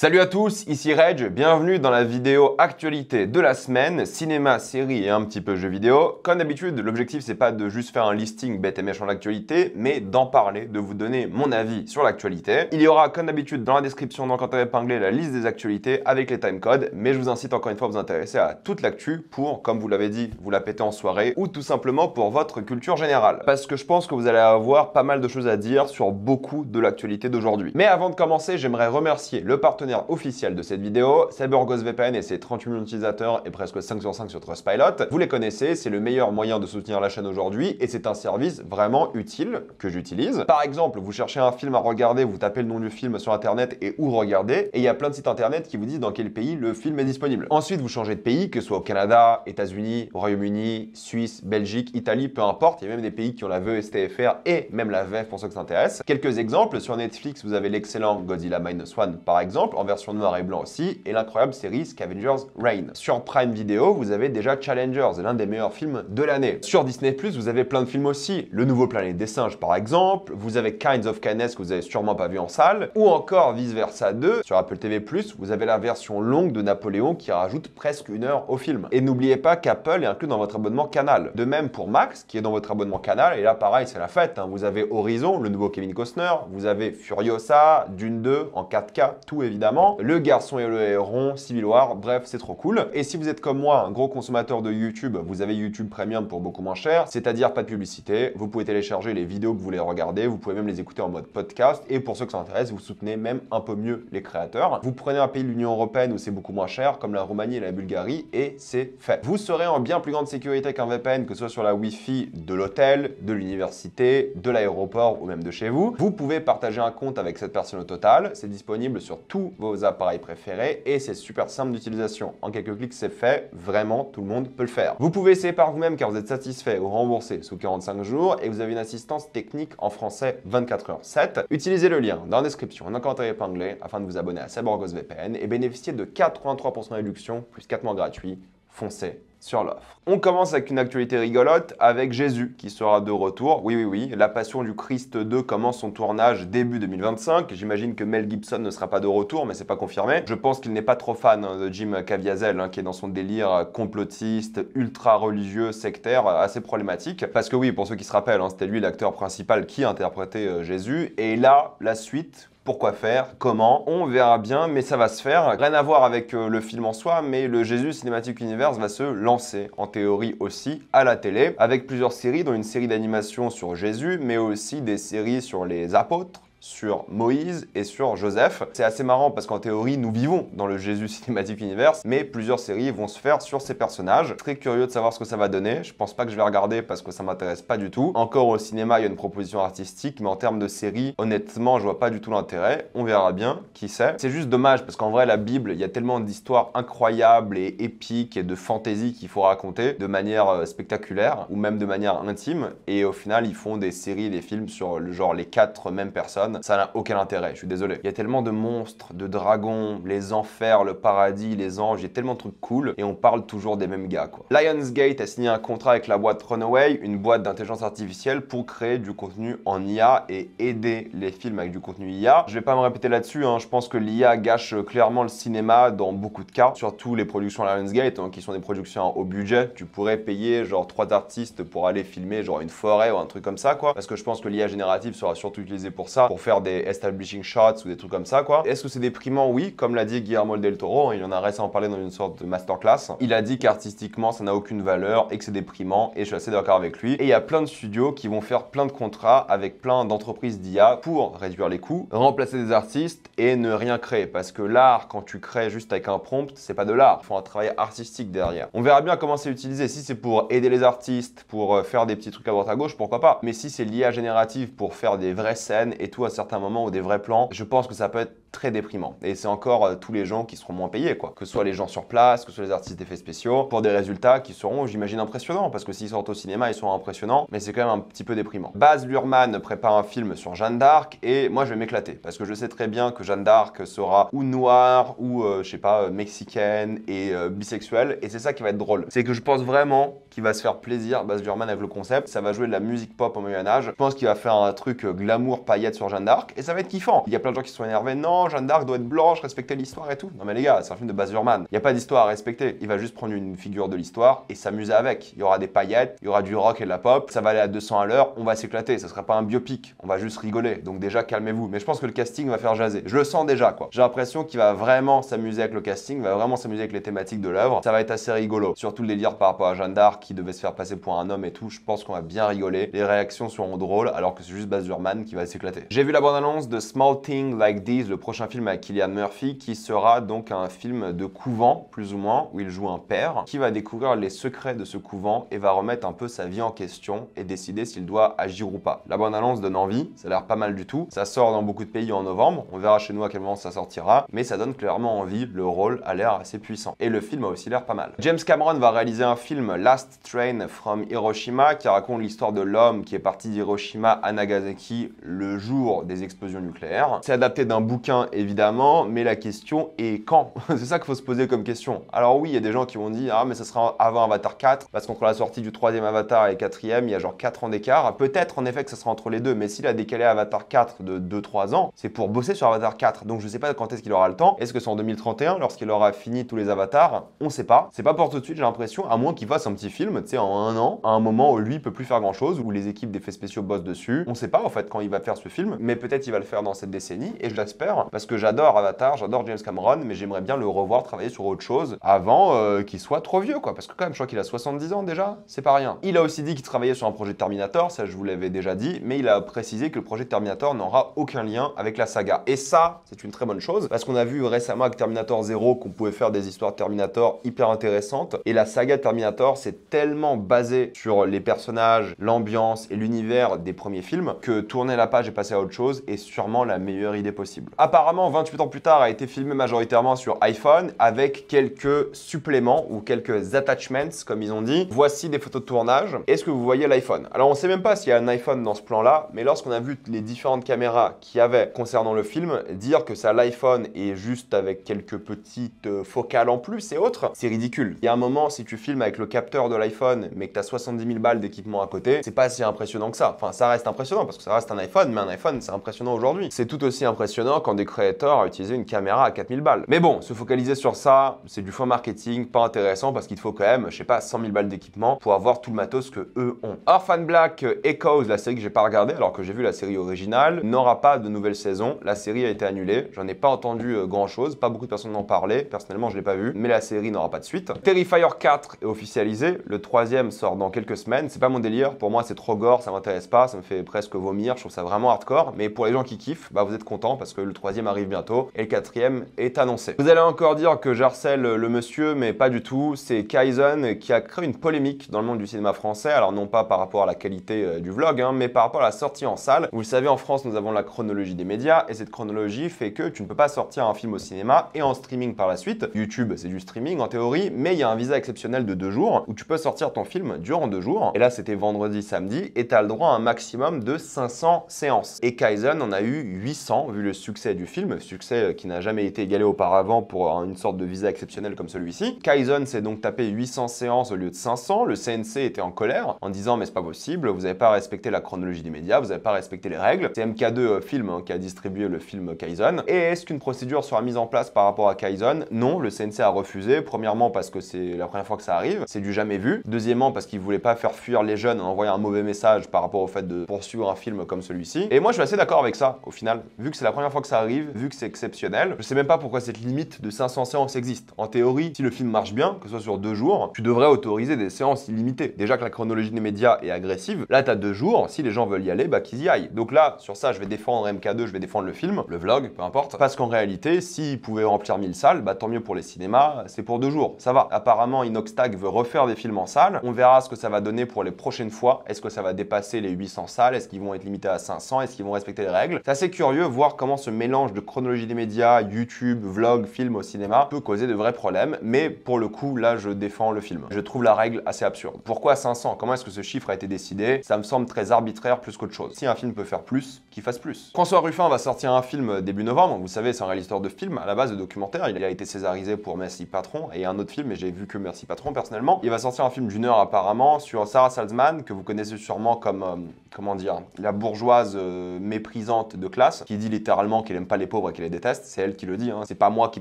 Salut à tous, ici Reg, bienvenue dans la vidéo actualité de la semaine, cinéma, série et un petit peu jeux vidéo. Comme d'habitude, l'objectif c'est pas de juste faire un listing bête et méchant d'actualité, mais d'en parler, de vous donner mon avis sur l'actualité. Il y aura comme d'habitude dans la description d'Encanté épinglé la liste des actualités avec les timecodes, mais je vous incite encore une fois à vous intéresser à toute l'actu pour, comme vous l'avez dit, vous la péter en soirée ou tout simplement pour votre culture générale. Parce que je pense que vous allez avoir pas mal de choses à dire sur beaucoup de l'actualité d'aujourd'hui. Mais avant de commencer, j'aimerais remercier le partenaire officiel de cette vidéo, CyberGhost VPN et ses 38 millions d'utilisateurs et presque 5 sur 5 sur Trustpilot. Vous les connaissez, c'est le meilleur moyen de soutenir la chaîne aujourd'hui et c'est un service vraiment utile que j'utilise. Par exemple, vous cherchez un film à regarder, vous tapez le nom du film sur internet et où regarder et il y a plein de sites internet qui vous disent dans quel pays le film est disponible. Ensuite, vous changez de pays, que ce soit au Canada, États-Unis, Royaume-Uni, Suisse, Belgique, Italie, peu importe. Il y a même des pays qui ont la VSTFR et même la VF pour ceux que ça intéresse. Quelques exemples, sur Netflix, vous avez l'excellent Godzilla Minus One par exemple, en version noir et blanc aussi, et l'incroyable série Scavengers Reign. Sur Prime Video, vous avez déjà Challengers, l'un des meilleurs films de l'année. Sur Disney+, vous avez plein de films aussi, Le Nouveau Planète des Singes par exemple, vous avez Kinds of Kindness que vous avez sûrement pas vu en salle, ou encore Vice Versa 2. Sur Apple TV+, vous avez la version longue de Napoléon qui rajoute presque 1 heure au film. Et n'oubliez pas qu'Apple est inclus dans votre abonnement Canal. De même pour Max, qui est dans votre abonnement Canal, et là pareil, c'est la fête, hein. Vous avez Horizon, le nouveau Kevin Costner, vous avez Furiosa, Dune 2 en 4K, tout évidemment, Le Garçon et le Héron, Civil War, bref, c'est trop cool. Et si vous êtes comme moi, un gros consommateur de YouTube, vous avez YouTube Premium pour beaucoup moins cher, c'est-à-dire pas de publicité, vous pouvez télécharger les vidéos que vous voulez regarder, vous pouvez même les écouter en mode podcast, et pour ceux que ça intéresse, vous soutenez même un peu mieux les créateurs. Vous prenez un pays de l'Union Européenne où c'est beaucoup moins cher, comme la Roumanie et la Bulgarie, et c'est fait. Vous serez en bien plus grande sécurité qu'un VPN, que ce soit sur la Wi-Fi de l'hôtel, de l'université, de l'aéroport ou même de chez vous. Vous pouvez partager un compte avec cette personne au total, c'est disponible sur tous vos appareils préférés et c'est super simple d'utilisation. En quelques clics, c'est fait. Vraiment, tout le monde peut le faire. Vous pouvez essayer par vous-même car vous êtes satisfait ou remboursé sous 45 jours et vous avez une assistance technique en français 24h7. Utilisez le lien dans la description en commentaire épinglé afin de vous abonner à CyberGhost VPN et bénéficier de 83% de réduction plus 4 mois gratuits. Foncez sur l'offre. On commence avec une actualité rigolote avec Jésus qui sera de retour. Oui, La Passion du Christ 2 commence son tournage début 2025. J'imagine que Mel Gibson ne sera pas de retour, mais c'est pas confirmé. Je pense qu'il n'est pas trop fan de Jim Caviezel, qui est dans son délire complotiste, ultra religieux, sectaire, assez problématique. Parce que oui, pour ceux qui se rappellent, c'était lui l'acteur principal qui interprétait Jésus. Et là, la suite. Pourquoi faire? Comment? On verra bien, mais ça va se faire. Rien à voir avec le film en soi, mais le Jésus Cinematic Universe va se lancer, en théorie aussi, à la télé, avec plusieurs séries, dont une série d'animation sur Jésus, mais aussi des séries sur les apôtres, sur Moïse et sur Joseph. C'est assez marrant parce qu'en théorie, nous vivons dans le Jésus Cinematic Universe, mais plusieurs séries vont se faire sur ces personnages. Très curieux de savoir ce que ça va donner. Je pense pas que je vais regarder parce que ça m'intéresse pas du tout. Encore au cinéma, il y a une proposition artistique, mais en termes de série, honnêtement, je vois pas du tout l'intérêt. On verra bien, qui sait. C'est juste dommage parce qu'en vrai, la Bible, il y a tellement d'histoires incroyables et épiques et de fantaisie qu'il faut raconter de manière spectaculaire ou même de manière intime. Et au final, ils font des séries, des films sur le genre les 4 mêmes personnes. Ça n'a aucun intérêt, je suis désolé. Il y a tellement de monstres, de dragons, les enfers, le paradis, les anges, il y a tellement de trucs cool et on parle toujours des mêmes gars, quoi. Lionsgate a signé un contrat avec la boîte Runaway, une boîte d'intelligence artificielle pour créer du contenu en IA et aider les films avec du contenu IA. Je vais pas me répéter là-dessus, je pense que l'IA gâche clairement le cinéma dans beaucoup de cas, surtout les productions Lionsgate, qui sont des productions à haut budget. Tu pourrais payer genre 3 artistes pour aller filmer genre une forêt ou un truc comme ça, quoi. Parce que je pense que l'IA générative sera surtout utilisée pour ça, pour faire des establishing shots ou des trucs comme ça, quoi. Est-ce que c'est déprimant? Oui, comme l'a dit Guillermo del Toro, il en a récemment parlé dans une sorte de masterclass. Il a dit qu'artistiquement, ça n'a aucune valeur et que c'est déprimant, et je suis assez d'accord avec lui. Et il y a plein de studios qui vont faire plein de contrats avec plein d'entreprises d'IA pour réduire les coûts, remplacer des artistes et ne rien créer. Parce que l'art, quand tu crées juste avec un prompt, c'est pas de l'art. Il faut un travail artistique derrière. On verra bien comment c'est utilisé. Si c'est pour aider les artistes, pour faire des petits trucs à droite à gauche, pourquoi pas. Mais si c'est l'IA générative pour faire des vraies scènes et tout à certains moments ou des vrais plans, je pense que ça peut être très déprimant. Et c'est encore tous les gens qui seront moins payés, quoi. Que ce soit les gens sur place, que ce soit les artistes d'effets spéciaux, pour des résultats qui seront, j'imagine, impressionnants. Parce que s'ils sortent au cinéma, ils sont impressionnants, mais c'est quand même un petit peu déprimant. Baz Luhrmann prépare un film sur Jeanne d'Arc et moi je vais m'éclater. Parce que je sais très bien que Jeanne d'Arc sera ou noire ou, je sais pas, mexicaine et bisexuelle. Et c'est ça qui va être drôle. C'est que je pense vraiment qu'il va se faire plaisir, Baz Luhrmann, avec le concept. Ça va jouer de la musique pop au Moyen-Âge. Je pense qu'il va faire un truc glamour paillettes sur Jeanne d'Arc et ça va être kiffant. Il y a plein de gens qui sont énervés. Non, non, Jeanne d'Arc doit être blanche, respecter l'histoire et tout. Non mais les gars, c'est un film de Baz Luhrmann. Il n'y a pas d'histoire à respecter. Il va juste prendre une figure de l'histoire et s'amuser avec. Il y aura des paillettes, il y aura du rock et de la pop, ça va aller à 200 à l'heure, on va s'éclater. Ça sera pas un biopic, on va juste rigoler. Donc déjà, calmez-vous. Mais je pense que le casting va faire jaser. Je le sens déjà, quoi. J'ai l'impression qu'il va vraiment s'amuser avec le casting, va vraiment s'amuser avec les thématiques de l'œuvre. Ça va être assez rigolo. Surtout le délire par rapport à Jeanne d'Arc qui devait se faire passer pour un homme et tout. Je pense qu'on va bien rigoler. Les réactions seront drôles alors que c'est juste Baz Luhrmann qui va s'éclater. J'ai vu la bande-annonce de Small Things Like These, le prochain film avec Cillian Murphy, qui sera donc un film de couvent, plus ou moins, où il joue un père, qui va découvrir les secrets de ce couvent et va remettre un peu sa vie en question et décider s'il doit agir ou pas. La bande-annonce donne envie, ça a l'air pas mal du tout. Ça sort dans beaucoup de pays en novembre, on verra chez nous à quel moment ça sortira, mais ça donne clairement envie, le rôle a l'air assez puissant. Et le film a aussi l'air pas mal. James Cameron va réaliser un film, Last Train from Hiroshima, qui raconte l'histoire de l'homme qui est parti d'Hiroshima à Nagasaki le jour des explosions nucléaires. C'est adapté d'un bouquin évidemment, mais la question est quand? C'est ça qu'il faut se poser comme question. Alors oui, il y a des gens qui vont dire ah mais ça sera avant Avatar 4, parce qu'entre la sortie du 3e Avatar et 4e, il y a genre 4 ans d'écart. Peut-être en effet que ça sera entre les deux, mais s'il a décalé Avatar 4 de 2-3 ans, c'est pour bosser sur Avatar 4. Donc je sais pas quand est-ce qu'il aura le temps. Est-ce que c'est en 2031 lorsqu'il aura fini tous les avatars? On sait pas. C'est pas pour tout de suite, j'ai l'impression, à moins qu'il fasse un petit film, tu sais, en un an, à un moment où lui peut plus faire grand chose, où les équipes d'effets spéciaux bossent dessus. On sait pas en fait quand il va faire ce film, mais peut-être il va le faire dans cette décennie, et je l'espère, parce que j'adore Avatar, j'adore James Cameron, mais j'aimerais bien le revoir travailler sur autre chose avant qu'il soit trop vieux, quoi. Parce que quand même, je crois qu'il a 70 ans déjà, c'est pas rien. Il a aussi dit qu'il travaillait sur un projet de Terminator, ça je vous l'avais déjà dit, mais il a précisé que le projet de Terminator n'aura aucun lien avec la saga. Et ça, c'est une très bonne chose, parce qu'on a vu récemment avec Terminator 0 qu'on pouvait faire des histoires de Terminator hyper intéressantes, et la saga de Terminator, c'est tellement basé sur les personnages, l'ambiance et l'univers des premiers films, que tourner la page et passer à autre chose est sûrement la meilleure idée possible. Apparemment, 28 ans plus tard, a été filmé majoritairement sur iPhone, avec quelques suppléments ou quelques attachments, comme ils ont dit. Voici des photos de tournage. Est-ce que vous voyez l'iPhone? Alors, on sait même pas s'il y a un iPhone dans ce plan-là, mais lorsqu'on a vu les différentes caméras qu'il y avait concernant le film, dire que ça l'iPhone est juste avec quelques petites focales en plus et autres, c'est ridicule. Il y a un moment, si tu filmes avec le capteur de l'iPhone, mais que tu as 70 000 balles d'équipement à côté, c'est pas si impressionnant que ça. Enfin, ça reste impressionnant parce que ça reste un iPhone, mais un iPhone, c'est impressionnant aujourd'hui. C'est tout aussi impressionnant quand des créateurs utilisent une caméra à 4000 balles. Mais bon, se focaliser sur ça, c'est du faux marketing, pas intéressant parce qu'il te faut quand même, je sais pas, 100 000 balles d'équipement pour avoir tout le matos que eux ont. Orphan Black Echoes, la série que j'ai pas regardée alors que j'ai vu la série originale, n'aura pas de nouvelle saison. La série a été annulée. J'en ai pas entendu grand chose. Pas beaucoup de personnes en parlaient. Personnellement, je l'ai pas vu. Mais la série n'aura pas de suite. Terrifier 4 est officialisé. Le 3e sort dans quelques semaines. C'est pas mon délire. Pour moi, c'est trop gore. Ça m'intéresse pas. Ça me fait presque vomir. Je trouve ça vraiment hardcore. Mais pour les gens qui kiffent, bah vous êtes contents parce que le 3e arrive bientôt et le 4e est annoncé. Vous allez encore dire que j'harcèle le monsieur, mais pas du tout. C'est Kaizen qui a créé une polémique dans le monde du cinéma français. Alors non pas par rapport à la qualité du vlog, hein, mais par rapport à la sortie en salle. Vous le savez, en France, nous avons la chronologie des médias et cette chronologie fait que tu ne peux pas sortir un film au cinéma et en streaming par la suite. YouTube, c'est du streaming en théorie, mais il y a un visa exceptionnel de 2 jours où tu peux sortir ton film durant 2 jours. Et là, c'était vendredi, samedi, et tu as le droit à un maximum de 500 séances. Et Kaizen en a eu 800 vu le succès du film, succès qui n'a jamais été égalé auparavant pour une sorte de visa exceptionnel comme celui-ci. Kaizen s'est donc tapé 800 séances au lieu de 500. Le CNC était en colère en disant mais c'est pas possible, vous n'avez pas respecté la chronologie des médias, vous n'avez pas respecté les règles. C'est MK2 Film qui a distribué le film Kaizen. Et est-ce qu'une procédure sera mise en place par rapport à Kaizen? Non, le CNC a refusé. Premièrement parce que c'est la première fois que ça arrive, c'est du jamais vu. Deuxièmement parce qu'il voulait pas faire fuir les jeunes en envoyant un mauvais message par rapport au fait de poursuivre un film comme celui-ci. Et moi je suis assez d'accord avec ça au final, vu que c'est la première fois que ça arrive, vu que c'est exceptionnel. Je sais même pas pourquoi cette limite de 500 séances existe. En théorie, si le film marche bien, que ce soit sur 2 jours, tu devrais autoriser des séances illimitées. Déjà que la chronologie des médias est agressive, là t'as 2 jours, si les gens veulent y aller, bah qu'ils y aillent. Donc là, sur ça, je vais défendre MK2, je vais défendre le film, le vlog, peu importe. Parce qu'en réalité, s'ils pouvaient remplir 1000 salles, bah tant mieux pour les cinémas, c'est pour 2 jours, ça va. Apparemment, Inoxtag veut refaire des films en salle. On verra ce que ça va donner pour les prochaines fois. Est-ce que ça va dépasser les 800 salles? Est-ce qu'ils vont être limités à 500? Est-ce qu'ils vont respecter les règles? C'est assez curieux voir comment ce mélange de chronologie des médias, YouTube, vlog, film au cinéma peut causer de vrais problèmes. Mais pour le coup, là, je défends le film. Je trouve la règle assez absurde. Pourquoi 500? Comment est-ce que ce chiffre a été décidé? Ça me semble très arbitraire plus qu'autre chose. Si un film peut faire plus, qu'il fasse plus. François Ruffin va sortir un film début novembre. Vous savez, c'est un réalisateur de film, à la base de documentaire. Il a été césarisé pour Merci Patron et un autre film, mais j'ai vu que Merci Patron personnellement. Il va sortir un film d'1 heure apparemment sur Sarah Salzman, que vous connaissez sûrement comme, comment dire, la bourgeoise méprisante de classe, qui dit littéralement qu'elle aime pas les pauvres et qu'elle les déteste, c'est elle qui le dit, hein. C'est pas moi qui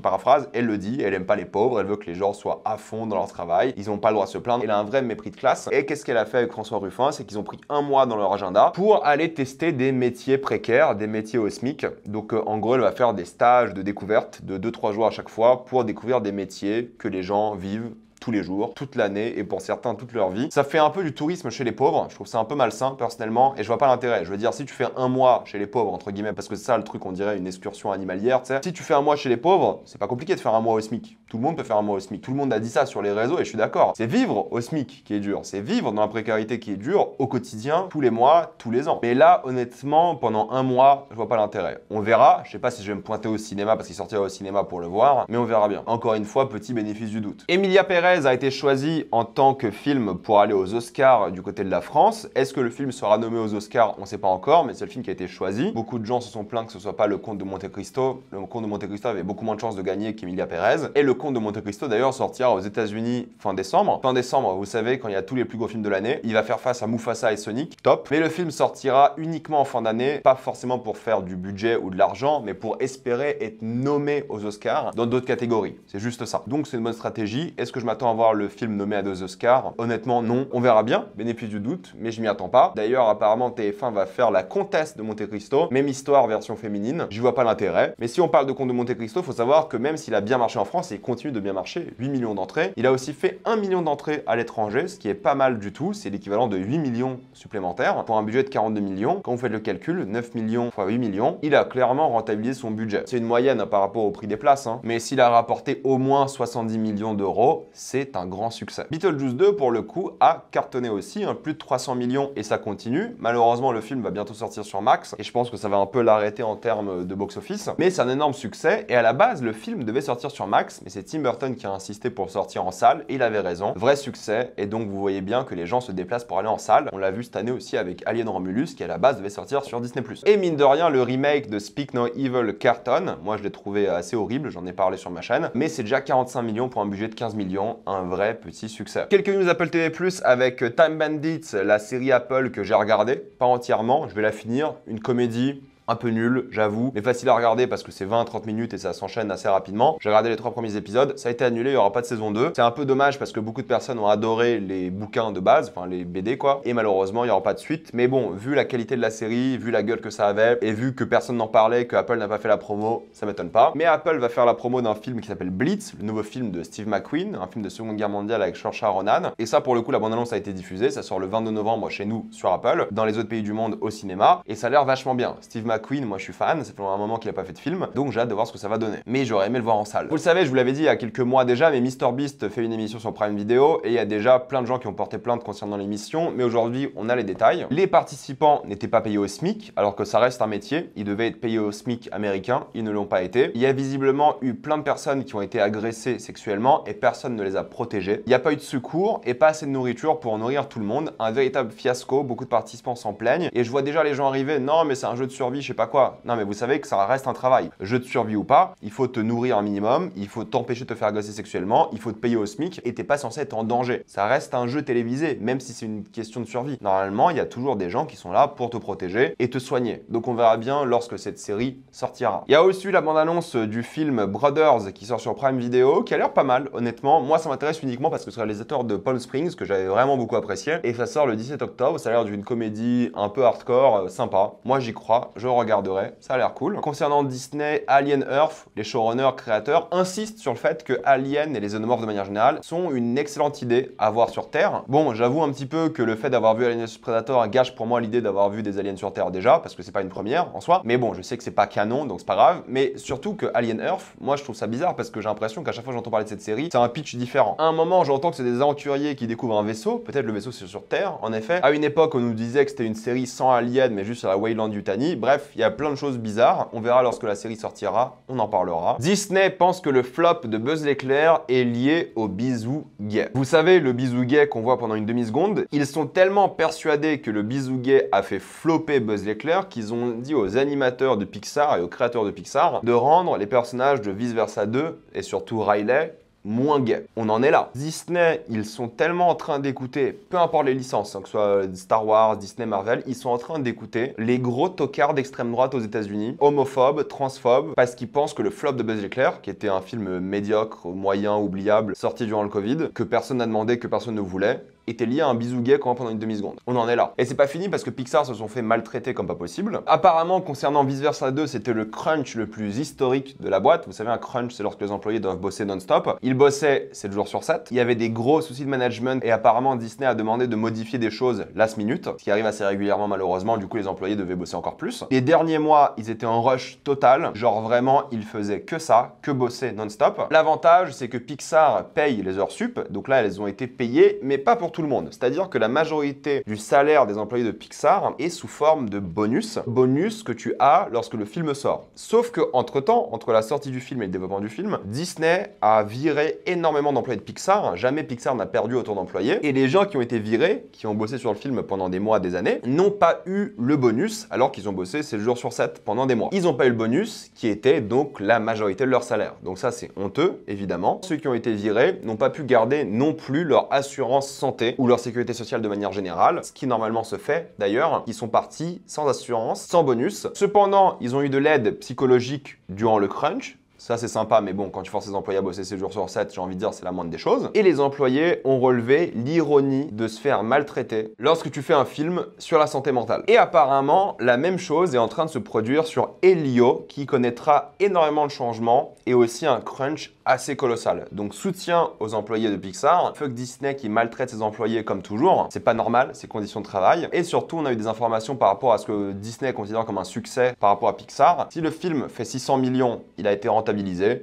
paraphrase, elle le dit, elle aime pas les pauvres, elle veut que les gens soient à fond dans leur travail, ils ont pas le droit de se plaindre, elle a un vrai mépris de classe. Et qu'est-ce qu'elle a fait avec François Ruffin? C'est qu'ils ont pris un mois dans leur agenda pour aller tester des métiers précaires, des métiers au SMIC. Donc en gros, elle va faire des stages de découverte de 2-3 jours à chaque fois pour découvrir des métiers que les gens vivent tous les jours, toute l'année et pour certains toute leur vie. Ça fait un peu du tourisme chez les pauvres, je trouve ça un peu malsain personnellement et je vois pas l'intérêt. Je veux dire, si tu fais un mois chez les pauvres, entre guillemets, parce que c'est ça le truc, on dirait une excursion animalière, tu sais. Si tu fais un mois chez les pauvres, c'est pas compliqué de faire un mois au SMIC. Tout le monde peut faire un mois au SMIC. Tout le monde a dit ça sur les réseaux et je suis d'accord. C'est vivre au SMIC qui est dur, c'est vivre dans la précarité qui est dur au quotidien, tous les mois, tous les ans. Mais là, honnêtement, pendant un mois, je vois pas l'intérêt. On verra, je sais pas si je vais me pointer au cinéma parce qu'il sortira au cinéma pour le voir, mais on verra bien. Encore une fois, petit bénéfice du doute. Emilia Pérez a été choisie en tant que film pour aller aux Oscars du côté de la France. Est-ce que le film sera nommé aux Oscars? On ne sait pas encore, mais c'est le film qui a été choisi. Beaucoup de gens se sont plaints que ce soit pas le Comte de Monte Cristo. Le Comte de Monte Cristo avait beaucoup moins de chances de gagner qu'Emilia Pérez. Et le Comte de Monte Cristo d'ailleurs sortira aux États-Unis fin décembre. Fin décembre, vous savez, quand il y a tous les plus gros films de l'année, il va faire face à Mufasa et Sonic, top. Mais le film sortira uniquement en fin d'année, pas forcément pour faire du budget ou de l'argent, mais pour espérer être nommé aux Oscars dans d'autres catégories. C'est juste ça. Donc c'est une bonne stratégie. Est-ce que je m'attends à voir le film nommé à 2 Oscars? Honnêtement, non. On verra bien, bénéfice du doute, mais je m'y attends pas. D'ailleurs, apparemment, TF1 va faire La Comtesse de Monte Cristo, même histoire version féminine. J'y vois pas l'intérêt. Mais si on parle de Comte de Monte Cristo, faut savoir que même s'il a bien marché en France, et il continue de bien marcher, 8 millions d'entrées, il a aussi fait 1 million d'entrées à l'étranger, ce qui est pas mal du tout. C'est l'équivalent de 8 millions supplémentaires pour un budget de 42 millions. Quand vous faites le calcul, 9 millions x 8 millions, il a clairement rentabilisé son budget. C'est une moyenne par rapport au prix des places, hein. Mais s'il a rapporté au moins 70 millions d'euros, c'est un grand succès. Beetlejuice 2, pour le coup, a cartonné aussi, hein, plus de 300 millions et ça continue. Malheureusement, le film va bientôt sortir sur Max et je pense que ça va un peu l'arrêter en termes de box-office. Mais c'est un énorme succès et à la base, le film devait sortir sur Max, mais c'est Tim Burton qui a insisté pour sortir en salle et il avait raison. Vrai succès et donc vous voyez bien que les gens se déplacent pour aller en salle. On l'a vu cette année aussi avec Alien Romulus qui à la base devait sortir sur Disney+. Et mine de rien, le remake de Speak No Evil cartonne. Moi, je l'ai trouvé assez horrible, j'en ai parlé sur ma chaîne. Mais c'est déjà 45 millions pour un budget de 15 millions, un vrai petit succès. Quelques news Apple TV+, avec Time Bandits, la série Apple que j'ai regardée, pas entièrement, je vais la finir, une comédie un peu nul, j'avoue, mais facile à regarder parce que c'est 20-30 minutes et ça s'enchaîne assez rapidement. J'ai regardé les 3 premiers épisodes, ça a été annulé, il n'y aura pas de saison 2. C'est un peu dommage parce que beaucoup de personnes ont adoré les bouquins de base, enfin les BD quoi, et malheureusement il n'y aura pas de suite. Mais bon, vu la qualité de la série, vu la gueule que ça avait, et vu que personne n'en parlait, que Apple n'a pas fait la promo, ça m'étonne pas. Mais Apple va faire la promo d'un film qui s'appelle Blitz, le nouveau film de Steve McQueen, un film de Seconde Guerre mondiale avec Saoirse Ronan. Et ça pour le coup, la bande-annonce a été diffusée, ça sort le 22 novembre chez nous sur Apple, dans les autres pays du monde au cinéma, et ça a l'air vachement bien. Steve McQueen, moi je suis fan, ça fait un moment qu'il n'a pas fait de film, donc j'ai hâte de voir ce que ça va donner. Mais j'aurais aimé le voir en salle. Vous le savez, je vous l'avais dit il y a quelques mois déjà, mais MrBeast fait une émission sur Prime Video et il y a déjà plein de gens qui ont porté plainte concernant l'émission, mais aujourd'hui on a les détails. Les participants n'étaient pas payés au SMIC, alors que ça reste un métier. Ils devaient être payés au SMIC américain, ils ne l'ont pas été. Il y a visiblement eu plein de personnes qui ont été agressées sexuellement et personne ne les a protégées. Il n'y a pas eu de secours et pas assez de nourriture pour nourrir tout le monde. Un véritable fiasco, beaucoup de participants s'en plaignent et je vois déjà les gens arriver, non mais c'est un jeu de survie, je sais pas quoi. Non mais vous savez que ça reste un travail. Jeu de survie ou pas, il faut te nourrir un minimum, il faut t'empêcher de te faire agresser sexuellement, il faut te payer au SMIC et t'es pas censé être en danger. Ça reste un jeu télévisé, même si c'est une question de survie. Normalement, il y a toujours des gens qui sont là pour te protéger et te soigner. Donc on verra bien lorsque cette série sortira. Il y a aussi la bande-annonce du film Brothers qui sort sur Prime Video, qui a l'air pas mal, honnêtement. Moi, ça m'intéresse uniquement parce que c'est le réalisateur de Palm Springs, que j'avais vraiment beaucoup apprécié. Et ça sort le 17 octobre, ça a l'air d'une comédie un peu hardcore, sympa. Moi, j'y crois, je regarderai, ça a l'air cool. Concernant Disney, Alien Earth, les showrunners, créateurs, insistent sur le fait que Alien et les xénomorphes de manière générale sont une excellente idée à voir sur Terre. Bon, j'avoue un petit peu que le fait d'avoir vu Alien vs Predator gâche pour moi l'idée d'avoir vu des aliens sur Terre déjà, parce que c'est pas une première en soi. Mais bon, je sais que c'est pas canon, donc c'est pas grave. Mais surtout que Alien Earth, moi je trouve ça bizarre parce que j'ai l'impression qu'à chaque fois que j'entends parler de cette série, c'est un pitch différent. À un moment, j'entends que c'est des aventuriers qui découvrent un vaisseau, peut-être le vaisseau c'est sur Terre, en effet. À une époque, on nous disait que c'était une série sans aliens, mais juste sur la Weyland Yutani. Bref, il y a plein de choses bizarres. On verra lorsque la série sortira, on en parlera. Disney pense que le flop de Buzz l'éclair est lié au bisou gay. Vous savez, le bisou gay qu'on voit pendant une demi-seconde, ils sont tellement persuadés que le bisou gay a fait flopper Buzz l'éclair qu'ils ont dit aux animateurs de Pixar et aux créateurs de Pixar de rendre les personnages de Vice Versa 2 et surtout Riley moins gay. On en est là. Disney, ils sont tellement en train d'écouter, peu importe les licences, hein, que ce soit Star Wars, Disney, Marvel, ils sont en train d'écouter les gros tocards d'extrême droite aux États-Unis, homophobes, transphobes, parce qu'ils pensent que le flop de Buzz l'éclair, qui était un film médiocre, moyen, oubliable, sorti durant le Covid, que personne n'a demandé, que personne ne voulait, était lié à un bisou gay pendant une demi-seconde. On en est là. Et c'est pas fini parce que Pixar se sont fait maltraiter comme pas possible. Apparemment, concernant Vice Versa 2, c'était le crunch le plus historique de la boîte. Vous savez, un crunch, c'est lorsque les employés doivent bosser non-stop. Ils bossaient 7 jours sur 7. Il y avait des gros soucis de management et apparemment Disney a demandé de modifier des choses last minute, ce qui arrive assez régulièrement malheureusement. Du coup, les employés devaient bosser encore plus. Les derniers mois, ils étaient en rush total. Genre vraiment, ils faisaient que ça, que bosser non-stop. L'avantage, c'est que Pixar paye les heures sup. Donc là, elles ont été payées, mais pas pour tout le monde. C'est-à-dire que la majorité du salaire des employés de Pixar est sous forme de bonus. Bonus que tu as lorsque le film sort. Sauf que entre-temps, entre la sortie du film et le développement du film, Disney a viré énormément d'employés de Pixar. Jamais Pixar n'a perdu autant d'employés. Et les gens qui ont été virés, qui ont bossé sur le film pendant des mois, des années, n'ont pas eu le bonus alors qu'ils ont bossé 7 jours sur 7 pendant des mois. Ils n'ont pas eu le bonus qui était donc la majorité de leur salaire. Donc ça, c'est honteux, évidemment. Ceux qui ont été virés n'ont pas pu garder non plus leur assurance santé ou leur sécurité sociale de manière générale, ce qui normalement se fait d'ailleurs. Ils sont partis sans assurance, sans bonus. Cependant, ils ont eu de l'aide psychologique durant le crunch. Ça, c'est sympa, mais bon, quand tu forces les employés à bosser 7 jours sur 7, j'ai envie de dire, c'est la moindre des choses. Et les employés ont relevé l'ironie de se faire maltraiter lorsque tu fais un film sur la santé mentale. Et apparemment, la même chose est en train de se produire sur Elio, qui connaîtra énormément de changements et aussi un crunch assez colossal. Donc, soutien aux employés de Pixar. Fuck Disney qui maltraite ses employés comme toujours. C'est pas normal, ces conditions de travail. Et surtout, on a eu des informations par rapport à ce que Disney considère comme un succès par rapport à Pixar. Si le film fait 600 millions, il a été rentabilisé.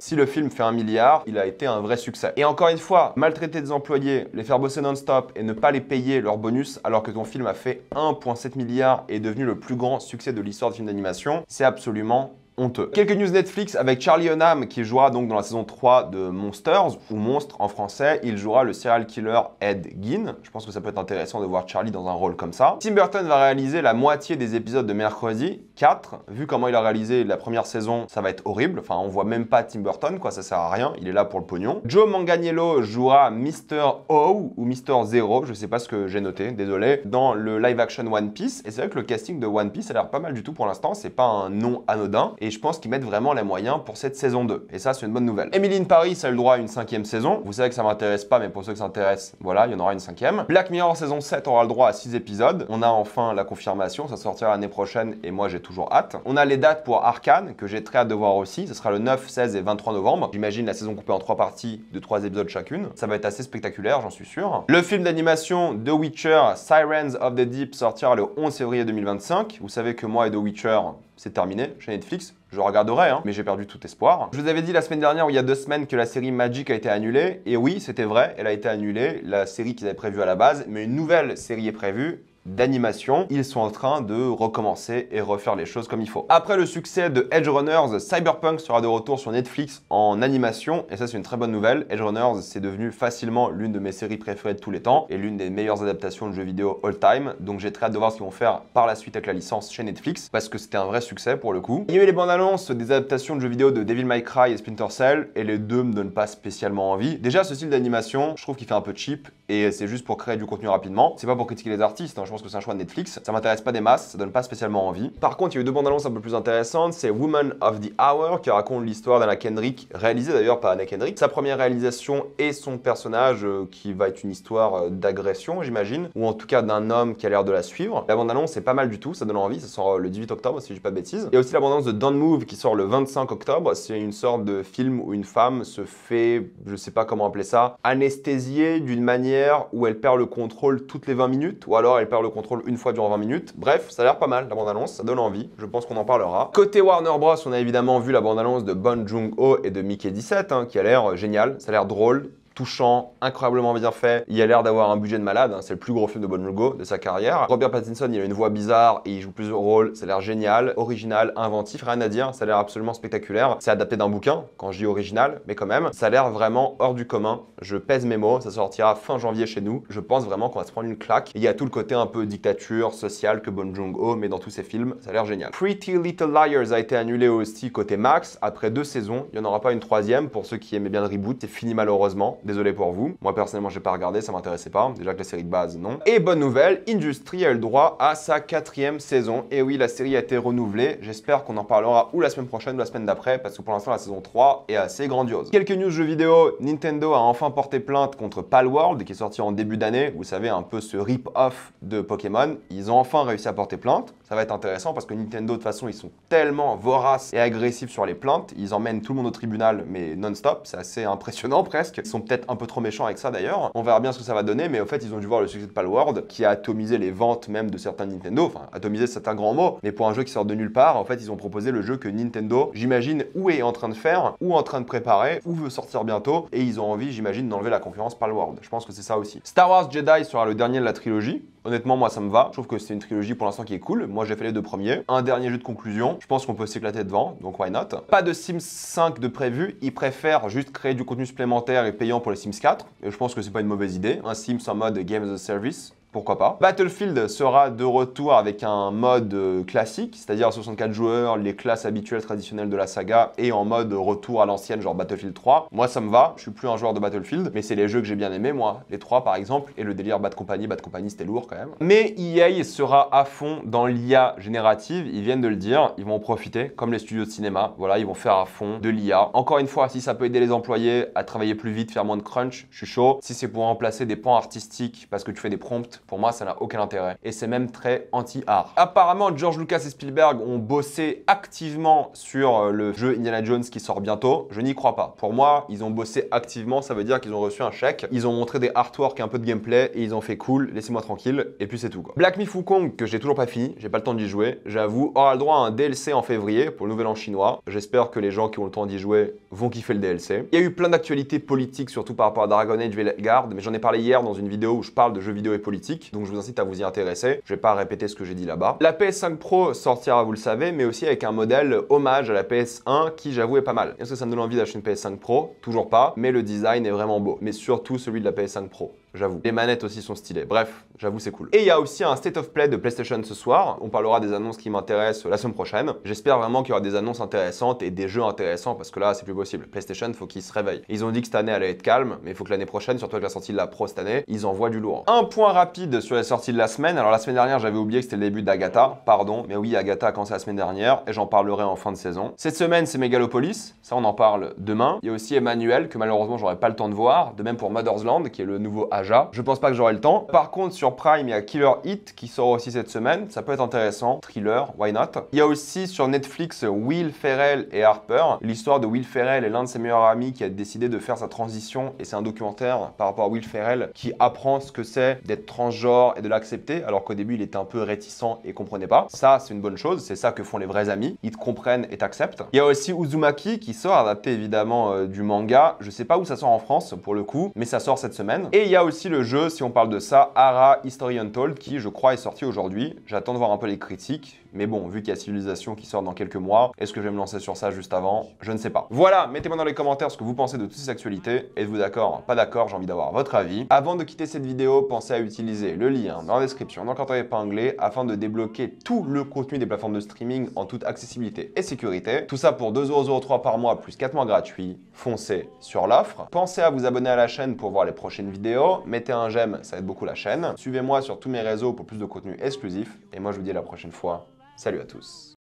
Si le film fait 1 milliard, il a été un vrai succès. Et encore une fois, maltraiter des employés, les faire bosser non-stop et ne pas les payer leur bonus alors que ton film a fait 1,7 milliard et est devenu le plus grand succès de l'histoire de film d'animation, c'est absolument honteux. Quelques news Netflix avec Charlie Hunnam qui jouera donc dans la saison 3 de Monsters, ou Monstres en français. Il jouera le serial killer Ed Gein. Je pense que ça peut être intéressant de voir Charlie dans un rôle comme ça. Tim Burton va réaliser la moitié des épisodes de Mercredi 4. Vu comment il a réalisé la première saison, ça va être horrible. Enfin, on voit même pas Tim Burton, quoi, ça sert à rien. Il est là pour le pognon. Joe Manganiello jouera Mr. O ou Mr. Zero, je sais pas ce que j'ai noté, désolé, dans le live action One Piece. Et c'est vrai que le casting de One Piece a l'air pas mal du tout pour l'instant. C'est pas un nom anodin. Et je pense qu'ils mettent vraiment les moyens pour cette saison 2. Et ça, c'est une bonne nouvelle. Emily in Paris a eu le droit à une 5e saison. Vous savez que ça m'intéresse pas, mais pour ceux que ça intéresse, voilà, il y en aura une 5e. Black Mirror saison 7 aura le droit à 6 épisodes. On a enfin la confirmation, ça sortira l'année prochaine et moi j'ai toujours hâte. On a les dates pour Arcane, que j'ai très hâte de voir aussi. Ce sera le 9, 16 et 23 novembre. J'imagine la saison coupée en 3 parties de 3 épisodes chacune. Ça va être assez spectaculaire, j'en suis sûr. Le film d'animation The Witcher, Sirens of the Deep, sortira le 11 février 2025. Vous savez que moi et The Witcher, c'est terminé chez Netflix. Je regarderai, hein, mais j'ai perdu tout espoir. Je vous avais dit la semaine dernière ou il y a 2 semaines que la série Magic a été annulée. Et oui, c'était vrai, elle a été annulée, la série qu'ils avaient prévue à la base. Mais une nouvelle série est prévue d'animation. Ils sont en train de recommencer et refaire les choses comme il faut. Après le succès de Edge Runners, Cyberpunk sera de retour sur Netflix en animation. Et ça, c'est une très bonne nouvelle. Edge Runners, c'est devenu facilement l'une de mes séries préférées de tous les temps et l'une des meilleures adaptations de jeux vidéo all-time. Donc j'ai très hâte de voir ce qu'ils vont faire par la suite avec la licence chez Netflix parce que c'était un vrai succès pour le coup. Il y a eu les bandes annonces des adaptations de jeux vidéo de Devil May Cry et Splinter Cell et les deux me donnent pas spécialement envie. Déjà, ce style d'animation, je trouve qu'il fait un peu cheap et c'est juste pour créer du contenu rapidement. C'est pas pour critiquer les artistes, hein. Je pense que c'est un choix de Netflix. Ça m'intéresse pas des masses, ça donne pas spécialement envie. Par contre, il y a eu 2 bandes annonces un peu plus intéressantes. C'est Woman of the Hour qui raconte l'histoire d'Anna Kendrick, réalisée d'ailleurs par Anna Kendrick. Sa première réalisation et son personnage qui va être une histoire d'agression, j'imagine, ou en tout cas d'un homme qui a l'air de la suivre. La bande annonce c'est pas mal du tout, ça donne envie. Ça sort le 18 octobre si je dis pas de bêtises. Il y a aussi la bande annonce de Don't Move qui sort le 25 octobre. C'est une sorte de film où une femme se fait, je sais pas comment appeler ça, anesthésier d'une manière où elle perd le contrôle toutes les 20 minutes, ou alors elle perd le contrôle une fois durant 20 minutes. Bref, ça a l'air pas mal la bande-annonce, ça donne envie, je pense qu'on en parlera. Côté Warner Bros, on a évidemment vu la bande-annonce de Bong Joon-ho et de Mickey 17, hein, qui a l'air génial, ça a l'air drôle. touchant, incroyablement bien fait. Il a l'air d'avoir un budget de malade, hein. C'est le plus gros film de Bong Joon-ho de sa carrière. Robert Pattinson, il a une voix bizarre et il joue plusieurs rôles. Ça a l'air génial, original, inventif, rien à dire. Ça a l'air absolument spectaculaire. C'est adapté d'un bouquin, quand je dis original, mais quand même, ça a l'air vraiment hors du commun. Je pèse mes mots, ça sortira fin janvier chez nous. Je pense vraiment qu'on va se prendre une claque. Il y a tout le côté un peu dictature sociale que Bong Joon-ho met dans tous ses films. Ça a l'air génial. Pretty Little Liars a été annulé aussi côté Max. Après 2 saisons, il n'y en aura pas une troisième. Pour ceux qui aimaient bien le reboot, c'est fini malheureusement. Désolé pour vous. Moi personnellement, j'ai pas regardé, ça m'intéressait pas. Déjà que la série de base, non. Et bonne nouvelle, Industry a eu le droit à sa 4e saison. Et oui, la série a été renouvelée. J'espère qu'on en parlera ou la semaine prochaine ou la semaine d'après, parce que pour l'instant, la saison 3 est assez grandiose. Quelques news jeux vidéo. Nintendo a enfin porté plainte contre Palworld, qui est sorti en début d'année. Vous savez, un peu ce rip-off de Pokémon. Ils ont enfin réussi à porter plainte. Ça va être intéressant parce que Nintendo, de toute façon, ils sont tellement voraces et agressifs sur les plaintes. Ils emmènent tout le monde au tribunal, mais non-stop. C'est assez impressionnant presque. Ils sont peut-être un peu trop méchants avec ça d'ailleurs. On verra bien ce que ça va donner, mais au fait, ils ont dû voir le succès de Palworld, qui a atomisé les ventes même de certains Nintendo. Enfin, atomisé, c'est un grand mot, mais pour un jeu qui sort de nulle part, en fait, ils ont proposé le jeu que Nintendo, j'imagine, ou est en train de faire, ou en train de préparer, ou veut sortir bientôt, et ils ont envie, j'imagine, d'enlever la concurrence Palworld. Je pense que c'est ça aussi. Star Wars Jedi sera le dernier de la trilogie. Honnêtement, moi, ça me va. Je trouve que c'est une trilogie pour l'instant qui est cool. Moi, j'ai fait les 2 premiers. Un dernier jeu de conclusion. Je pense qu'on peut s'éclater devant, donc why not. Pas de Sims 5 de prévu. Ils préfèrent juste créer du contenu supplémentaire et payant pour les Sims 4. Et je pense que c'est pas une mauvaise idée. Un Sims en mode Game as a Service. Pourquoi pas. Battlefield sera de retour avec un mode classique, c'est-à-dire 64 joueurs, les classes habituelles traditionnelles de la saga, et en mode retour à l'ancienne, genre Battlefield 3. Moi, ça me va, je suis plus un joueur de Battlefield, mais c'est les jeux que j'ai bien aimés, moi. Les 3, par exemple, et le délire Bad Company, c'était lourd quand même. Mais EA sera à fond dans l'IA générative, ils viennent de le dire, ils vont en profiter, comme les studios de cinéma. Voilà, ils vont faire à fond de l'IA. Encore une fois, si ça peut aider les employés à travailler plus vite, faire moins de crunch, je suis chaud. Si c'est pour remplacer des pans artistiques parce que tu fais des prompts, pour moi, ça n'a aucun intérêt. Et c'est même très anti-art. Apparemment, George Lucas et Spielberg ont bossé activement sur le jeu Indiana Jones qui sort bientôt. Je n'y crois pas. Pour moi, ils ont bossé activement, ça veut dire qu'ils ont reçu un chèque. Ils ont montré des artworks, un peu de gameplay, et ils ont fait cool, laissez-moi tranquille, et puis c'est tout quoi. Black Myth Wukong, que j'ai toujours pas fini, j'ai pas le temps d'y jouer, j'avoue, aura le droit à un DLC en février pour le nouvel an chinois. J'espère que les gens qui ont le temps d'y jouer vont kiffer le DLC. Il y a eu plein d'actualités politiques, surtout par rapport à Dragon Age Veilguard, mais j'en ai parlé hier dans une vidéo où je parle de jeux vidéo et politique, donc je vous incite à vous y intéresser. Je vais pas répéter ce que j'ai dit là-bas. La PS5 Pro sortira, vous le savez, mais aussi avec un modèle hommage à la PS1 qui, j'avoue, est pas mal. Est-ce que ça me donne envie d'acheter une PS5 Pro? Toujours pas, mais le design est vraiment beau. Mais surtout celui de la PS5 Pro. J'avoue. Les manettes aussi sont stylées. Bref, j'avoue, c'est cool. Et il y a aussi un State of Play de PlayStation ce soir. On parlera des annonces qui m'intéressent la semaine prochaine. J'espère vraiment qu'il y aura des annonces intéressantes et des jeux intéressants parce que là, c'est plus possible. PlayStation, faut qu'ils se réveillent. Ils ont dit que cette année allait être calme, mais il faut que l'année prochaine, surtout avec la sortie de la Pro cette année, ils envoient du lourd. Un point rapide sur les sorties de la semaine. Alors la semaine dernière, j'avais oublié que c'était le début d'Agatha. Pardon, mais oui, Agatha a commencé la semaine dernière et j'en parlerai en fin de saison. Cette semaine, c'est Megalopolis. Ça, on en parle demain. Il y a aussi Emmanuel que malheureusement, j'aurai pas le temps de voir. De même pour Mother's Land, qui est le nouveau Aja. Je pense pas que j'aurai le temps. Par contre, sur Prime, il y a Killer Hit qui sort aussi cette semaine. Ça peut être intéressant. Thriller, why not? Il y a aussi sur Netflix Will Ferrell et Harper. L'histoire de Will Ferrell et l'un de ses meilleurs amis qui a décidé de faire sa transition. Et c'est un documentaire par rapport à Will Ferrell qui apprend ce que c'est d'être transgenre et de l'accepter. Alors qu'au début, il était un peu réticent et comprenait pas. Ça, c'est une bonne chose. C'est ça que font les vrais amis. Ils te comprennent et t'acceptent. Il y a aussi Uzumaki qui sort, adapté évidemment du manga. Je sais pas où ça sort en France pour le coup, mais ça sort cette semaine. Et il y a aussi le jeu, si on parle de ça, Ara History Untold, qui je crois est sorti aujourd'hui. J'attends de voir un peu les critiques, mais bon, vu qu'il y a Civilization qui sort dans quelques mois, est-ce que je vais me lancer sur ça juste avant? Je ne sais pas. Voilà, mettez-moi dans les commentaires ce que vous pensez de toutes ces actualités. Êtes-vous d'accord? Pas d'accord? J'ai envie d'avoir votre avis. Avant de quitter cette vidéo, pensez à utiliser le lien dans la description, dans le carton épinglé, afin de débloquer tout le contenu des plateformes de streaming en toute accessibilité et sécurité. Tout ça pour 2,03 € par mois, plus 4 mois gratuits. Foncez sur l'offre. Pensez à vous abonner à la chaîne pour voir les prochaines vidéos. Mettez un j'aime, ça aide beaucoup la chaîne. Suivez-moi sur tous mes réseaux pour plus de contenu exclusif. Et moi, je vous dis à la prochaine fois. Salut à tous.